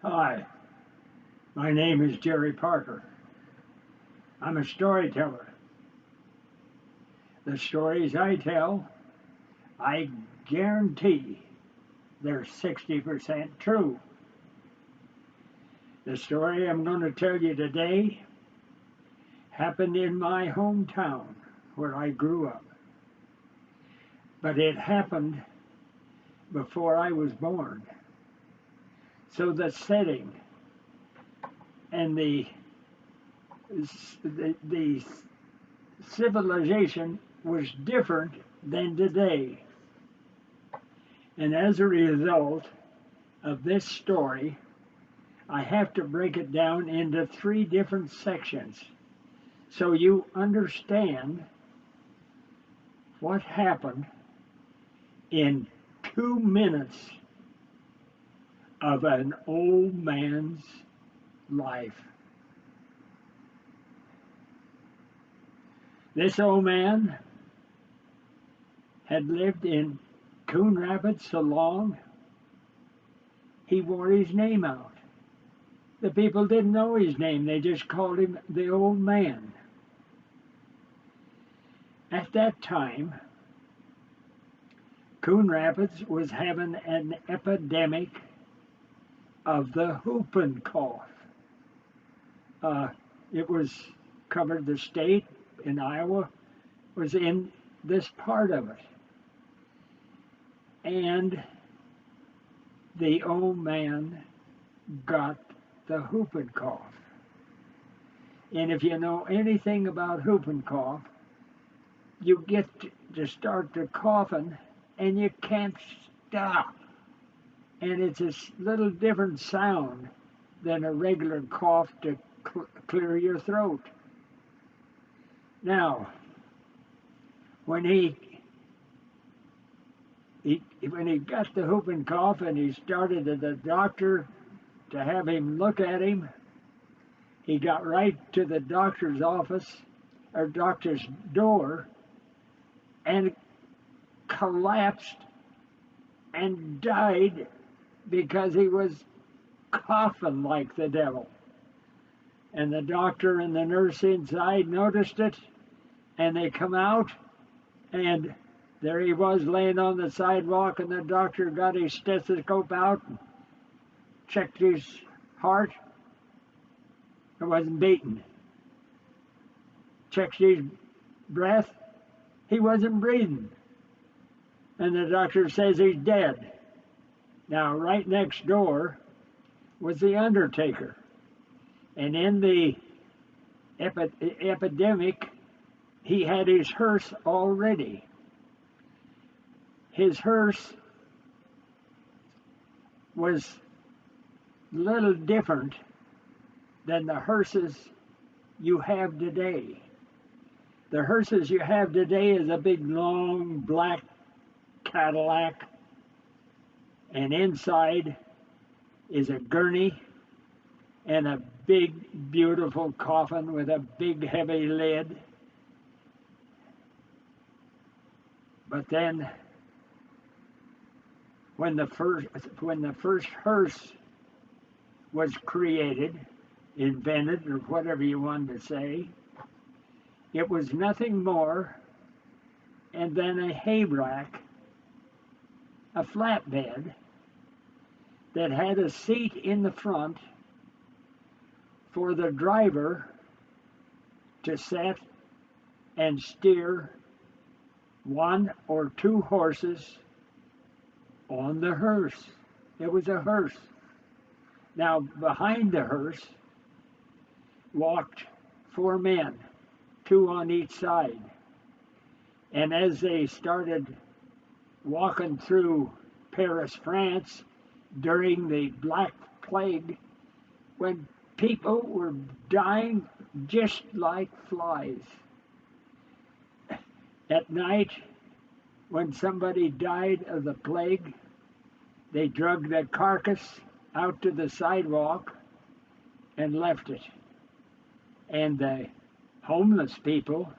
Hi, my name is Jerry Parker. I'm a storyteller. The stories I tell, I guarantee they're 60% true. The story I'm going to tell you today happened in my hometown where I grew up, but it happened before I was born. So the setting and the civilization was different than today. And as a result of this story, I have to break it down into three different sections so you understand what happened in 2 minutes of an old man's life. This old man had lived in Coon Rapids so long, he wore his name out. The people didn't know his name, they just called him the old man. At that time, Coon Rapids was having an epidemic of the whooping cough. Uh, it was covered the state in Iowa, was in this part of it. And the old man got the whooping cough. And if you know anything about whooping cough, you get to start to coughing and you can't stop. And it's a little different sound than a regular cough to clear your throat. Now, when when he got the whooping cough and he started at the doctor to have him look at him, he got right to the doctor's office or doctor's door and collapsed and died because he was coughing like the devil. And the doctor and the nurse inside noticed it, and they come out, and there he was laying on the sidewalk, and the doctor got his stethoscope out and checked his heart. It wasn't beating. Checked his breath. He wasn't breathing. And the doctor says he's dead. Now, right next door was the undertaker. And in the epidemic, he had his hearse already. His hearse was a little different than the hearses you have today. The hearses you have today is a big, long, black Cadillac, and inside is a gurney and a big, beautiful coffin with a big, heavy lid. But then, when the first hearse was created, invented, or whatever you wanted to say, it was nothing more than a hay rack, a flatbed that had a seat in the front for the driver to sit and steer one or two horses on the hearse. It was a hearse. Now, behind the hearse walked four men, two on each side. And as they started walking through Paris, France, during the Black Plague, when people were dying just like flies. At night, when somebody died of the plague, they dragged the carcass out to the sidewalk and left it. And the homeless people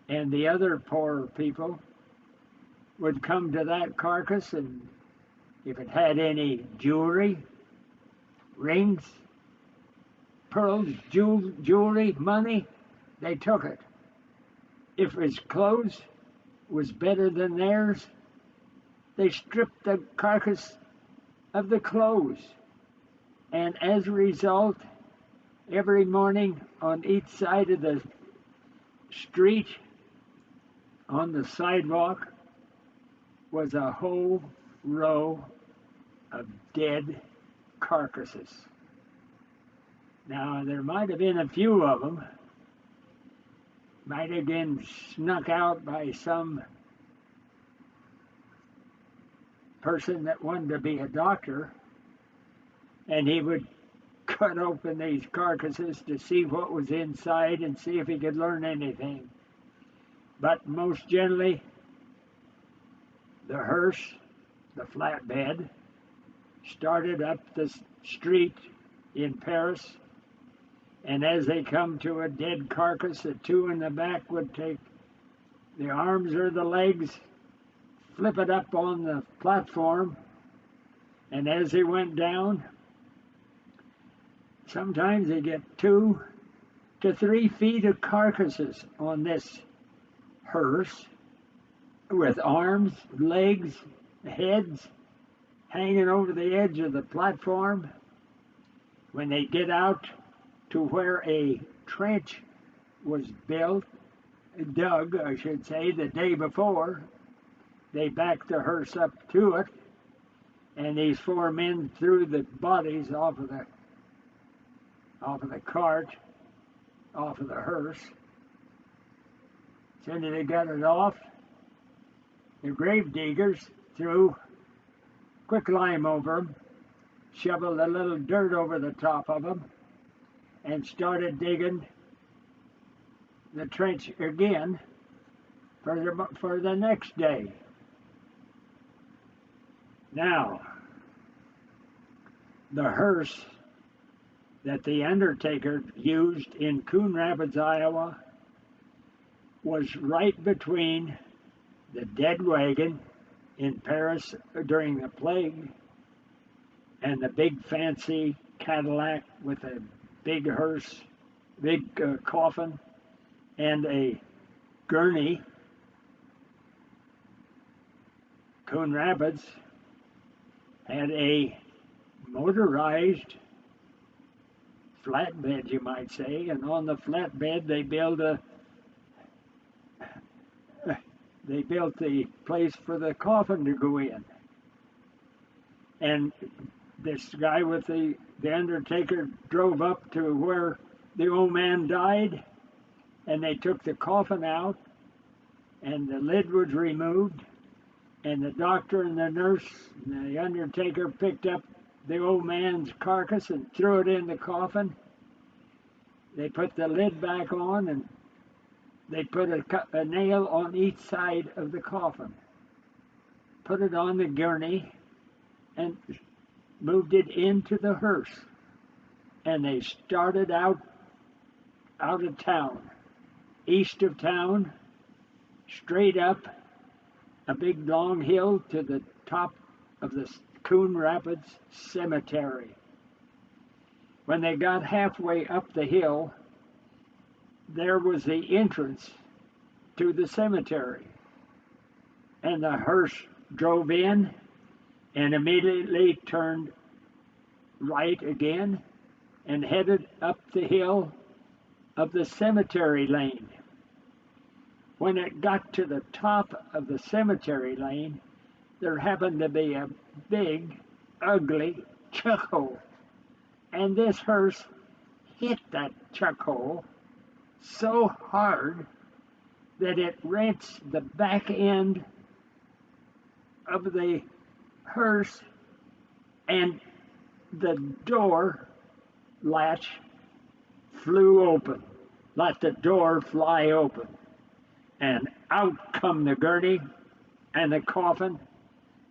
and the other poor people would come to that carcass, and if it had any jewelry rings, pearls, jewelry, money, they took it. If his clothes was better than theirs, they stripped the carcass of the clothes. And as a result, every morning on each side of the street, on the sidewalk, was a whole row of dead carcasses. Now, there might have been a few of them, might have been snuck out by some person that wanted to be a doctor, and he would cut open these carcasses to see what was inside and see if he could learn anything. But most generally, the hearse, the flatbed, started up the street in Paris, and as they come to a dead carcass, the two in the back would take the arms or the legs, flip it up on the platform, and as they went down, sometimes they get 2 to 3 feet of carcasses on this hearse with arms, legs, heads hanging over the edge of the platform. When they get out to where a trench was dug, I should say, the day before, they backed the hearse up to it, and these 4 men threw the bodies off of the cart, off of the hearse. As soon as they got it off, the grave diggers threw quicklime over them, shoveled a little dirt over the top of them, and started digging the trench again for the next day. Now, the hearse that the undertaker used in Coon Rapids, Iowa, was right between the dead wagon in Paris during the plague and the big fancy Cadillac with a big hearse, big coffin, and a gurney. Coon Rapids had a motorized flatbed, you might say, and on the flatbed they built the place for the coffin to go in. And this guy with the undertaker drove up to where the old man died, and they took the coffin out, and the lid was removed, and the doctor and the nurse and the undertaker picked up the old man's carcass and threw it in the coffin. They put the lid back on, and they put a nail on each side of the coffin, put it on the gurney, and moved it into the hearse. And they started out of town, east of town, straight up a big long hill to the top of the Coon Rapids Cemetery. When they got halfway up the hill, there was the entrance to the cemetery. And the hearse drove in and immediately turned right again and headed up the hill of the cemetery lane. When it got to the top of the cemetery lane, there happened to be a big, ugly chuck hole. And this hearse hit that chuck hole so hard that it wrenched the back end of the hearse, and the door latch flew open. Let the door fly open. And out come the gurney and the coffin,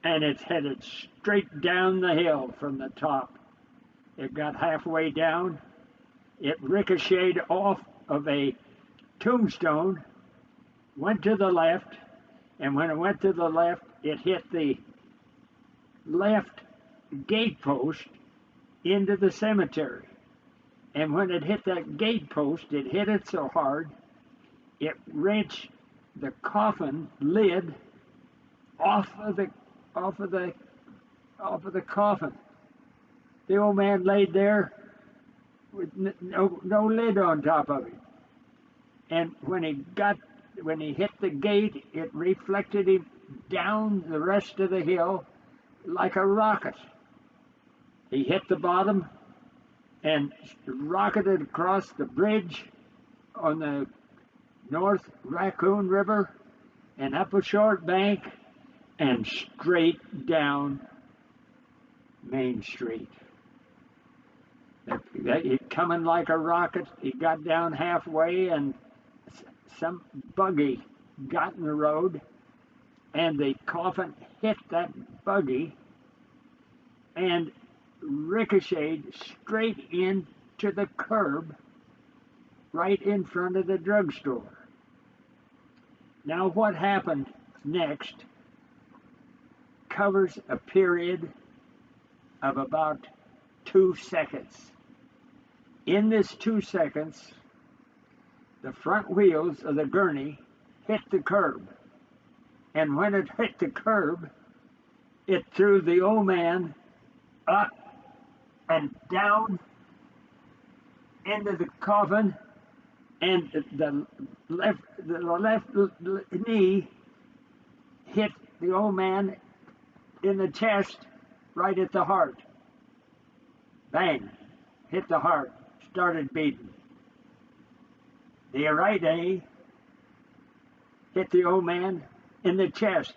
and it's headed straight down the hill from the top. It got halfway down. It ricocheted off of a tombstone, went to the left, and when it went to the left, it hit the left gate post into the cemetery. And when it hit that gate post, it hit it so hard, it wrenched the coffin lid off of the off of the off of the coffin. The old man laid there with no lid on top of him. And when he hit the gate, it reflected him down the rest of the hill like a rocket. He hit the bottom and rocketed across the bridge on the North Raccoon River and up a short bank and straight down Main Street. It coming like a rocket. He got down halfway and some buggy got in the road and the coffin hit that buggy and ricocheted straight into the curb right in front of the drugstore. Now, what happened next covers a period of about 2 seconds. In this 2 seconds, the front wheels of the gurney hit the curb. And when it hit the curb, it threw the old man up and down into the coffin, and the left knee hit the old man in the chest right at the heart. Bang, hit the heart, started beating. The right knee hit the old man in the chest,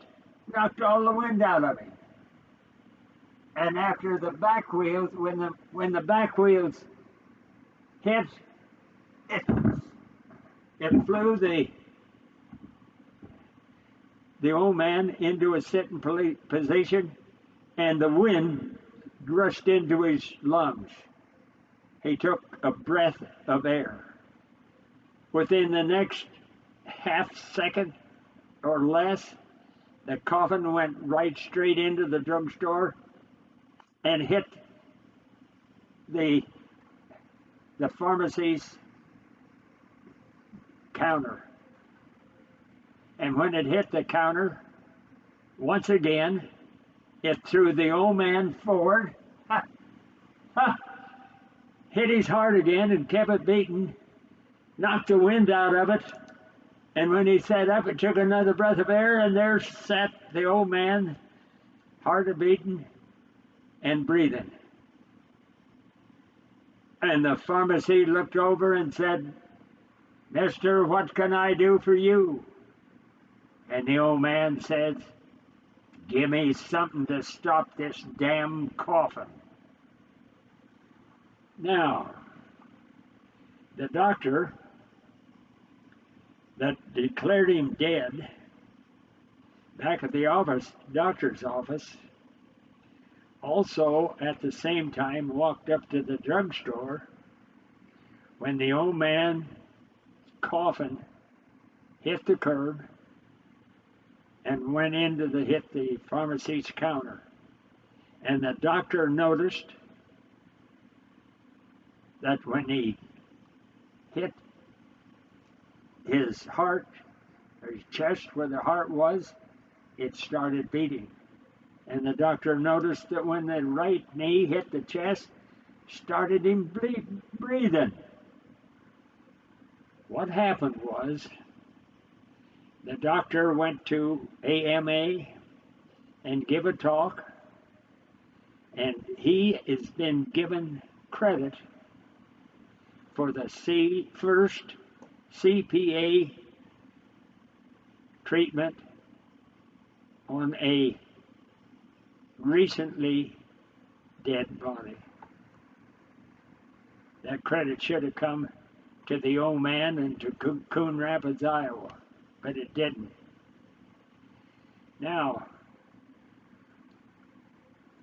knocked all the wind out of him. And after the back wheels, when the back wheels hit, it flew the old man into a sitting position, and the wind rushed into his lungs. He took a breath of air. Within the next half second or less, the coffin went right straight into the drugstore and hit the pharmacy's counter. And when it hit the counter, once again, it threw the old man forward, hit his heart again and kept it beating, knocked the wind out of it. And when he sat up, it took another breath of air, and there sat the old man, heart a beating and breathing. And the pharmacy looked over and said, "Mister, what can I do for you?" And the old man said, "Give me something to stop this damn coffin." Now, the doctor that declared him dead back at the doctor's office, also at the same time walked up to the drugstore when the old man's coffin hit the curb and went hit the pharmacy's counter. And the doctor noticed that when he hit his heart, or his chest where the heart was, it started beating. And the doctor noticed that when the right knee hit the chest, started him breathing. What happened was, the doctor went to AMA and gave a talk, and he has been given credit for the first CPA treatment on a recently dead body. That credit should have come to the old man and to Coon Rapids, Iowa, but it didn't. Now,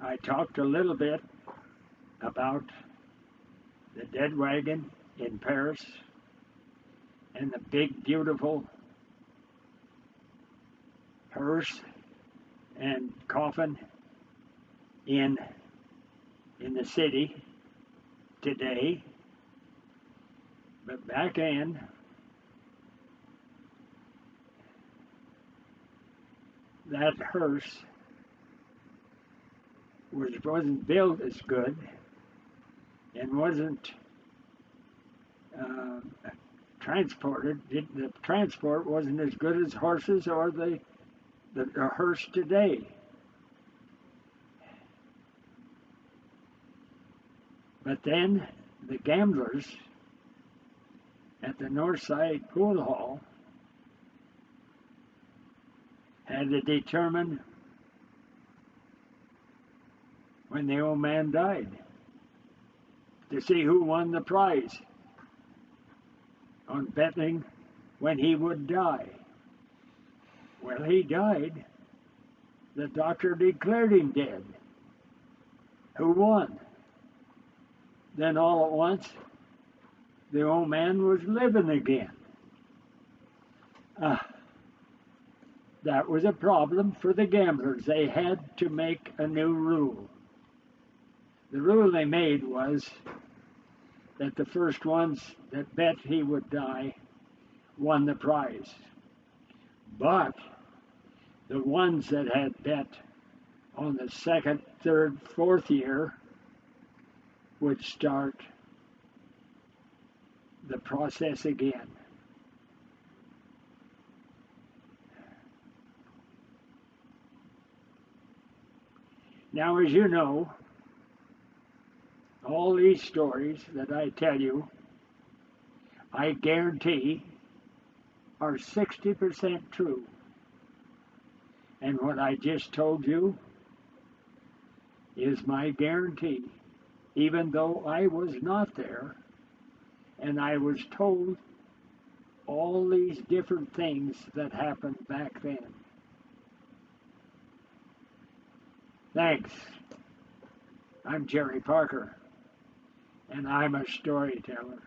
I talked a little bit about the dead wagon in Paris and the big, beautiful hearse and coffin in the city. today, but back then, that hearse wasn't built as good and wasn't uh, transported. The transport wasn't as good as horses or the hearse today. But then the gamblers at the Northside Pool Hall had to determine when the old man died to see who won the prize on betting when he would die. Well, he died. The doctor declared him dead. Who won? Then all at once, the old man was living again. Ah, that was a problem for the gamblers. They had to make a new rule. The rule they made was that the first ones that bet he would die won the prize. But the ones that had bet on the second, third, fourth year would start the process again. Now, as you know, all these stories that I tell you, I guarantee are 60% true. And what I just told you is my guarantee, even though I was not there and I was told all these different things that happened back then. Thanks. I'm Jerry Parker, and I'm a storyteller.